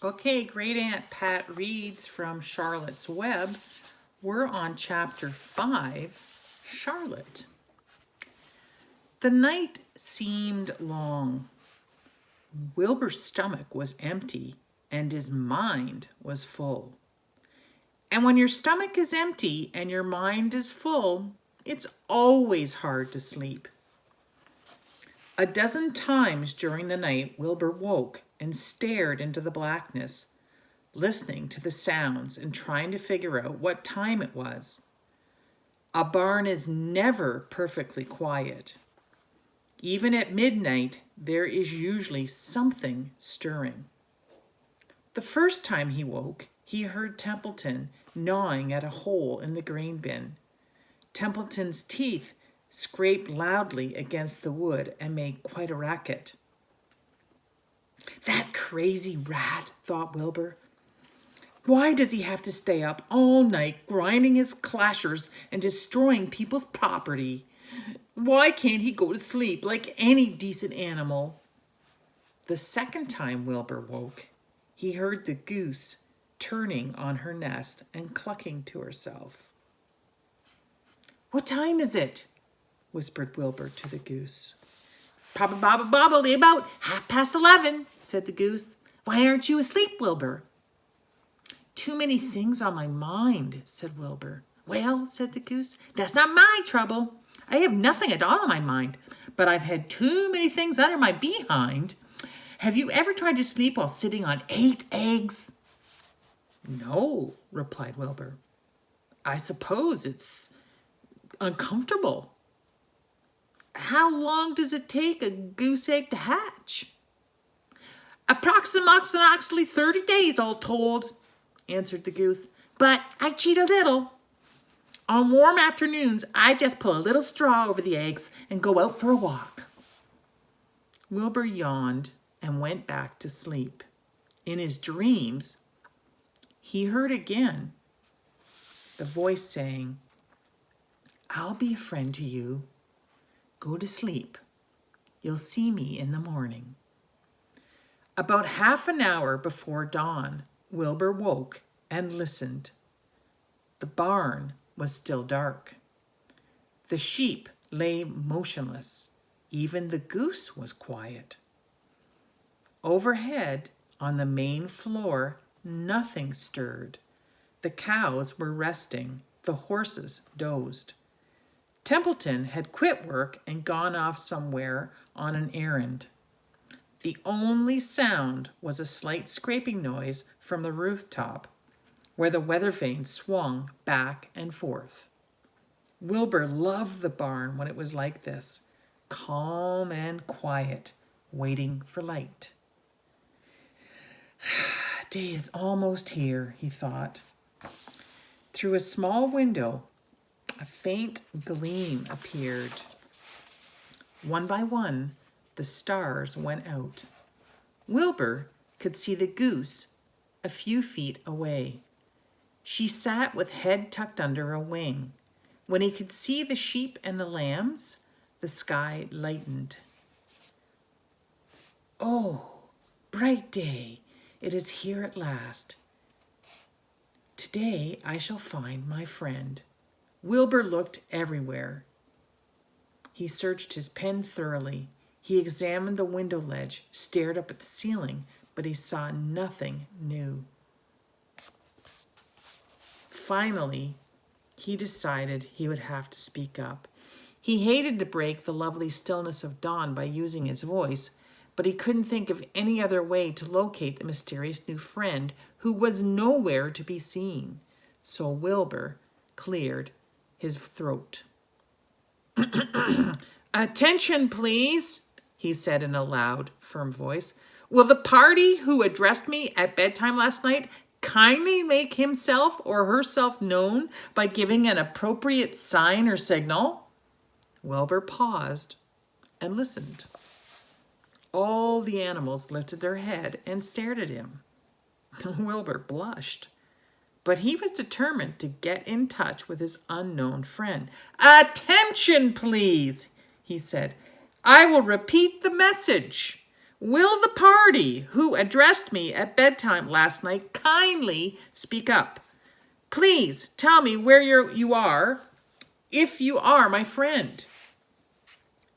Okay, Great Aunt Pat reads from Charlotte's Web. We're on chapter 5, Charlotte. The night seemed long. Wilbur's stomach was empty and his mind was full. And when your stomach is empty and your mind is full, it's always hard to sleep. A dozen times during the night, Wilbur woke and stared into the blackness, listening to the sounds and trying to figure out what time it was. A barn is never perfectly quiet. Even at midnight, there is usually something stirring. The first time he woke, he heard Templeton gnawing at a hole in the grain bin. Templeton's teeth scraped loudly against the wood and made quite a racket. That crazy rat, thought Wilbur. Why does he have to stay up all night grinding his clashers and destroying people's property? Why can't he go to sleep like any decent animal? The second time Wilbur woke, he heard the goose turning on her nest and clucking to herself. What time is it? Whispered Wilbur to the goose. Probably about 11:30, said the goose. Why aren't you asleep, Wilbur? Too many things on my mind, said Wilbur. Well, said the goose, that's not my trouble. I have nothing at all on my mind, but I've had too many things under my behind. Have you ever tried to sleep while sitting on 8 eggs? No, replied Wilbur. I suppose it's uncomfortable. How long does it take a goose egg to hatch? Approximately 30 days, all told, answered the goose. But I cheat a little. On warm afternoons, I just pull a little straw over the eggs and go out for a walk. Wilbur yawned and went back to sleep. In his dreams, he heard again the voice saying, I'll be a friend to you. Go to sleep. You'll see me in the morning. About half an hour before dawn, Wilbur woke and listened. The barn was still dark. The sheep lay motionless. Even the goose was quiet. Overhead, on the main floor, nothing stirred. The cows were resting. The horses dozed. Templeton had quit work and gone off somewhere on an errand. The only sound was a slight scraping noise from the rooftop, where the weather vane swung back and forth. Wilbur loved the barn when it was like this, calm and quiet, waiting for light. Day is almost here, he thought. Through a small window, a faint gleam appeared. One by one, the stars went out. Wilbur could see the goose a few feet away. She sat with head tucked under a wing. When he could see the sheep and the lambs, the sky lightened. Oh, bright day, it is here at last. Today I shall find my friend. Wilbur looked everywhere. He searched his pen thoroughly. He examined the window ledge, stared up at the ceiling, but he saw nothing new. Finally, he decided he would have to speak up. He hated to break the lovely stillness of dawn by using his voice, but he couldn't think of any other way to locate the mysterious new friend who was nowhere to be seen. So Wilbur cleared his throat. Attention, please, he said in a loud, firm voice. Will the party who addressed me at bedtime last night kindly make himself or herself known by giving an appropriate sign or signal? Wilbur paused and listened. All the animals lifted their head and stared at him. Wilbur blushed, but he was determined to get in touch with his unknown friend. Attention, please, he said. I will repeat the message. Will the party who addressed me at bedtime last night kindly speak up? Please tell me where you are, if you are my friend."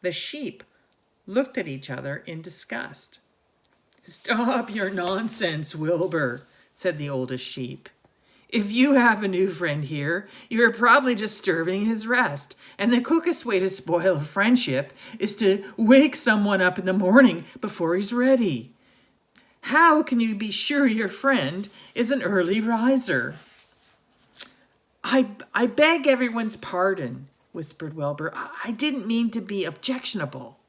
The sheep looked at each other in disgust. "Stop your nonsense, Wilbur," said the oldest sheep. "If you have a new friend here, you are probably disturbing his rest. And the quickest way to spoil a friendship is to wake someone up in the morning before he's ready. How can you be sure your friend is an early riser?" I beg everyone's pardon," whispered Wilbur. "I didn't mean to be objectionable."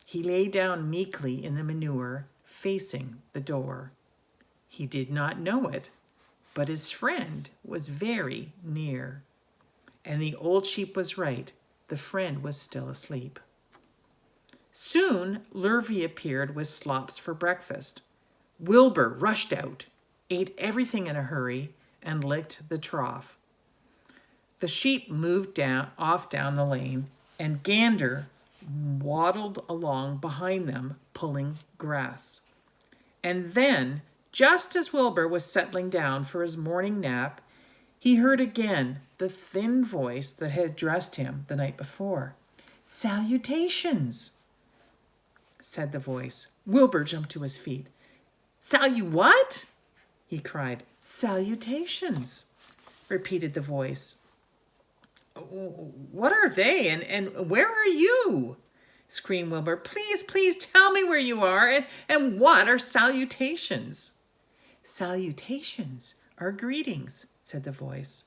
He lay down meekly in the manure, facing the door. He did not know it, but his friend was very near. And the old sheep was right. The friend was still asleep. Soon, Lurvy appeared with slops for breakfast. Wilbur rushed out, ate everything in a hurry, and licked the trough. The sheep moved off down the lane, and Gander waddled along behind them, pulling grass. And then, just as Wilbur was settling down for his morning nap, he heard again the thin voice that had addressed him the night before. "Salutations," said the voice. Wilbur jumped to his feet. What?" he cried. "Salutations," repeated the voice. "What are they, and where are you?" screamed Wilbur. Please tell me where you are, and what are salutations?" "Salutations are greetings," said the voice.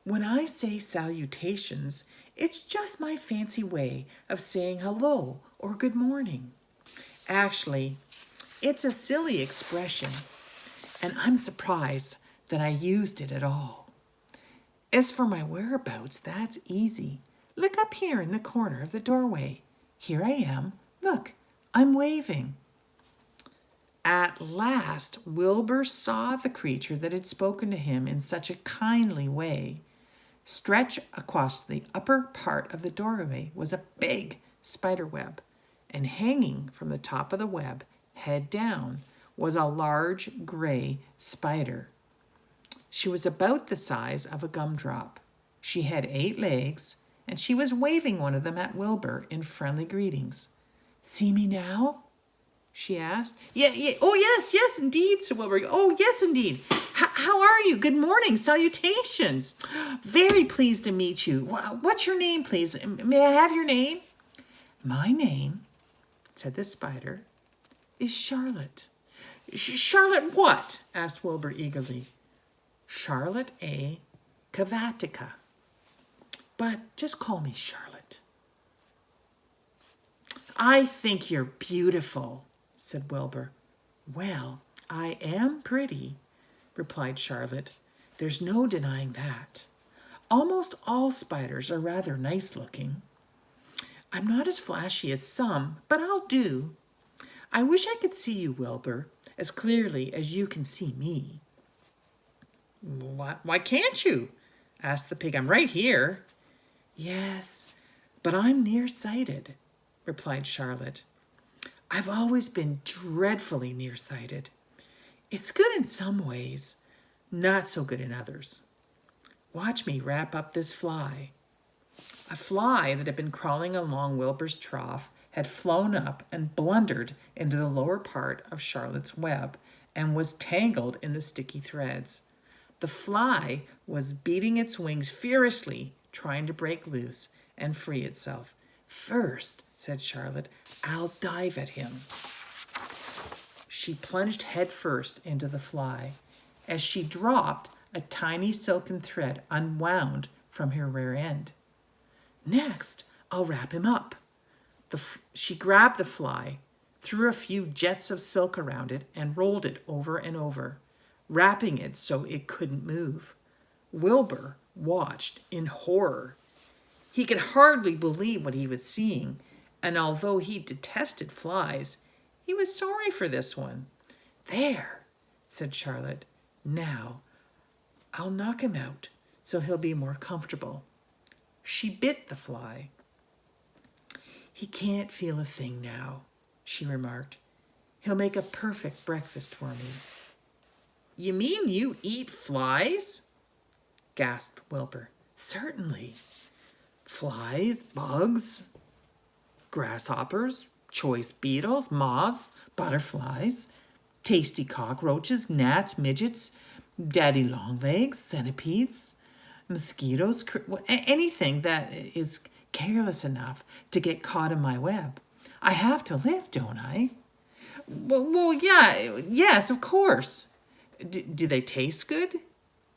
"When I say salutations, it's just my fancy way of saying hello or good morning. Actually, it's a silly expression, and I'm surprised that I used it at all. As for my whereabouts, that's easy. Look up here in the corner of the doorway. Here I am. Look, I'm waving." At last, Wilbur saw the creature that had spoken to him in such a kindly way. Stretched across the upper part of the doorway was a big spider web, and hanging from the top of the web, head down, was a large gray spider. She was about the size of a gumdrop. She had 8 legs, and she was waving one of them at Wilbur in friendly greetings. "See me now?" she asked. Yeah. Oh, yes, indeed," said Wilbur. "Oh, yes, indeed. How are you? Good morning. Salutations. Very pleased to meet you. What's your name, please? May I have your name?" "My name," said the spider, "is Charlotte." "Charlotte what?" asked Wilbur eagerly. "Charlotte A. Cavatica. But just call me Charlotte." "I think you're beautiful," said Wilbur. "Well, I am pretty," replied Charlotte. "There's no denying that. Almost all spiders are rather nice looking. I'm not as flashy as some, but I'll do. I wish I could see you, Wilbur, as clearly as you can see me." Why can't you?" asked the pig. "I'm right here." "Yes, but I'm nearsighted," replied Charlotte. "I've always been dreadfully nearsighted. It's good in some ways, not so good in others. Watch me wrap up this fly." A fly that had been crawling along Wilbur's trough had flown up and blundered into the lower part of Charlotte's web and was tangled in the sticky threads. The fly was beating its wings furiously, trying to break loose and free itself. "First," said Charlotte, "I'll dive at him." She plunged headfirst into the fly. As she dropped, a tiny silken thread unwound from her rear end. "Next, I'll wrap him up." She grabbed the fly, threw a few jets of silk around it, and rolled it over and over, wrapping it so it couldn't move. Wilbur watched in horror. He could hardly believe what he was seeing, and although he detested flies, he was sorry for this one. "There," said Charlotte. "Now, I'll knock him out so he'll be more comfortable." She bit the fly. "He can't feel a thing now," she remarked. "He'll make a perfect breakfast for me." "You mean you eat flies?" gasped Wilbur. "Certainly. Flies, bugs, grasshoppers, choice beetles, moths, butterflies, tasty cockroaches, gnats, midgets, daddy longlegs, centipedes, mosquitoes, anything that is careless enough to get caught in my web. I have to live, don't I?" Well, yeah, yes, of course. Do they taste good?"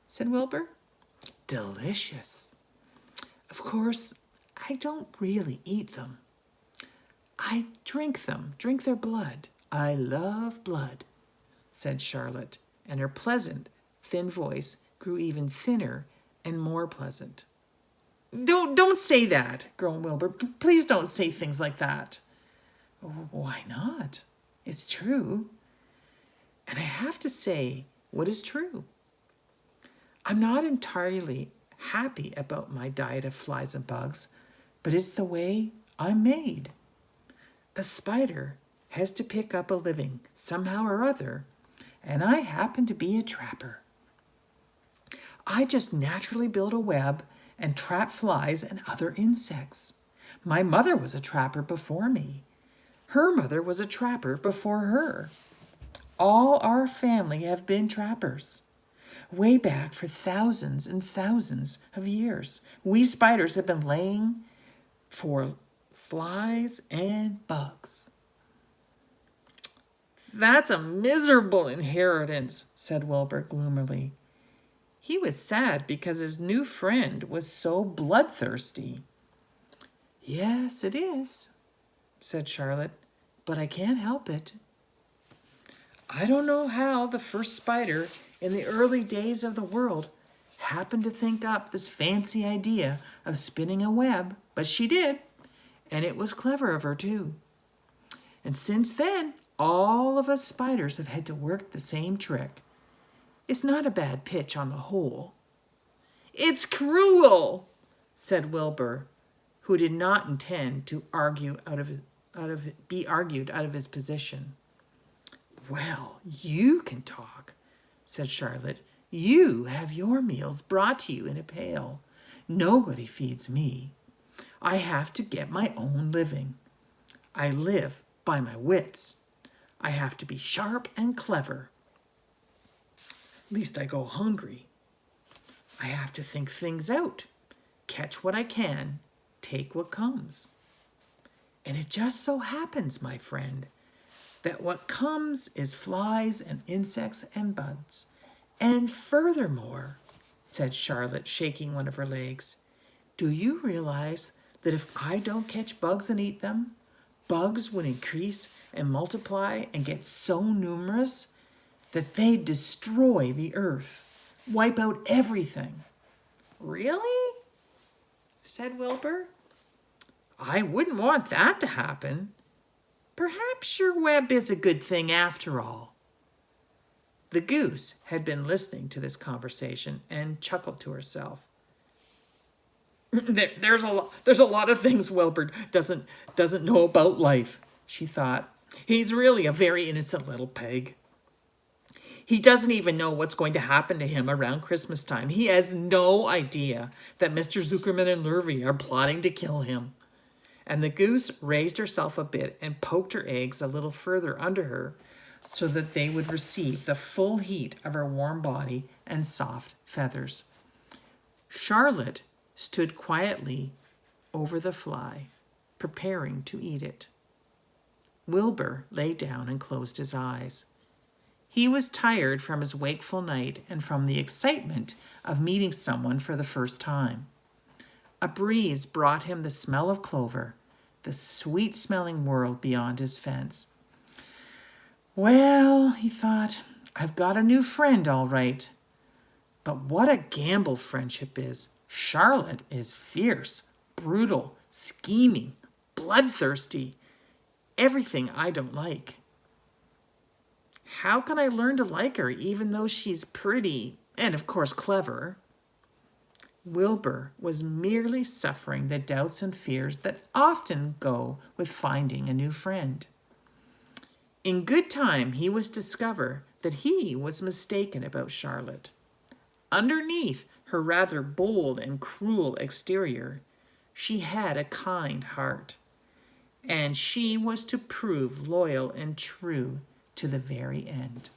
said Wilbur. "Delicious. Of course, I don't really eat them. I drink them, drink their blood. I love blood," said Charlotte, and her pleasant, thin voice grew even thinner and more pleasant. Don't say that," groaned Wilbur. "Please don't say things like that." "Why not? It's true. And I have to say what is true. I'm not entirely happy about my diet of flies and bugs, but it's the way I'm made. A spider has to pick up a living somehow or other, and I happen to be a trapper. I just naturally build a web and trap flies and other insects. My mother was a trapper before me. Her mother was a trapper before her. All our family have been trappers. Way back for thousands and thousands of years, we spiders have been laying for flies and bugs." "That's a miserable inheritance," said Wilbur gloomily. He was sad because his new friend was so bloodthirsty. "Yes, it is," said Charlotte, "but I can't help it. I don't know how the first spider in the early days of the world happened to think up this fancy idea of spinning a web, but she did, and it was clever of her too. And since then, all of us spiders have had to work the same trick. It's not a bad pitch on the whole." "It's cruel," said Wilbur, who did not intend to be argued out of his position. "Well, you can talk," said Charlotte. "You have your meals brought to you in a pail. Nobody feeds me. I have to get my own living. I live by my wits. I have to be sharp and clever. Least I go hungry. I have to think things out, catch what I can, take what comes. And it just so happens, my friend, that what comes is flies and insects and bugs. And furthermore," said Charlotte, shaking one of her legs, "do you realize that if I don't catch bugs and eat them, bugs would increase and multiply and get so numerous that they'd destroy the earth, wipe out everything?" "Really?" said Wilbur. "I wouldn't want that to happen. Perhaps your web is a good thing after all." The goose had been listening to this conversation and chuckled to herself. There's a lot of things Wilbur doesn't know about life," she thought. "He's really a very innocent little pig. He doesn't even know what's going to happen to him around Christmas time. He has no idea that Mr. Zuckerman and Lurvy are plotting to kill him." And the goose raised herself a bit and poked her eggs a little further under her so that they would receive the full heat of her warm body and soft feathers. Charlotte stood quietly over the fly, preparing to eat it. Wilbur lay down and closed his eyes. He was tired from his wakeful night and from the excitement of meeting someone for the first time. A breeze brought him the smell of clover, the sweet-smelling world beyond his fence. "Well," he thought, "I've got a new friend, all right. But what a gamble friendship is. Charlotte is fierce, brutal, scheming, bloodthirsty, everything I don't like. How can I learn to like her even though she's pretty and, of course, clever?" Wilbur was merely suffering the doubts and fears that often go with finding a new friend. In good time, he was discover that he was mistaken about Charlotte. Underneath her rather bold and cruel exterior, she had a kind heart, and she was to prove loyal and true to the very end.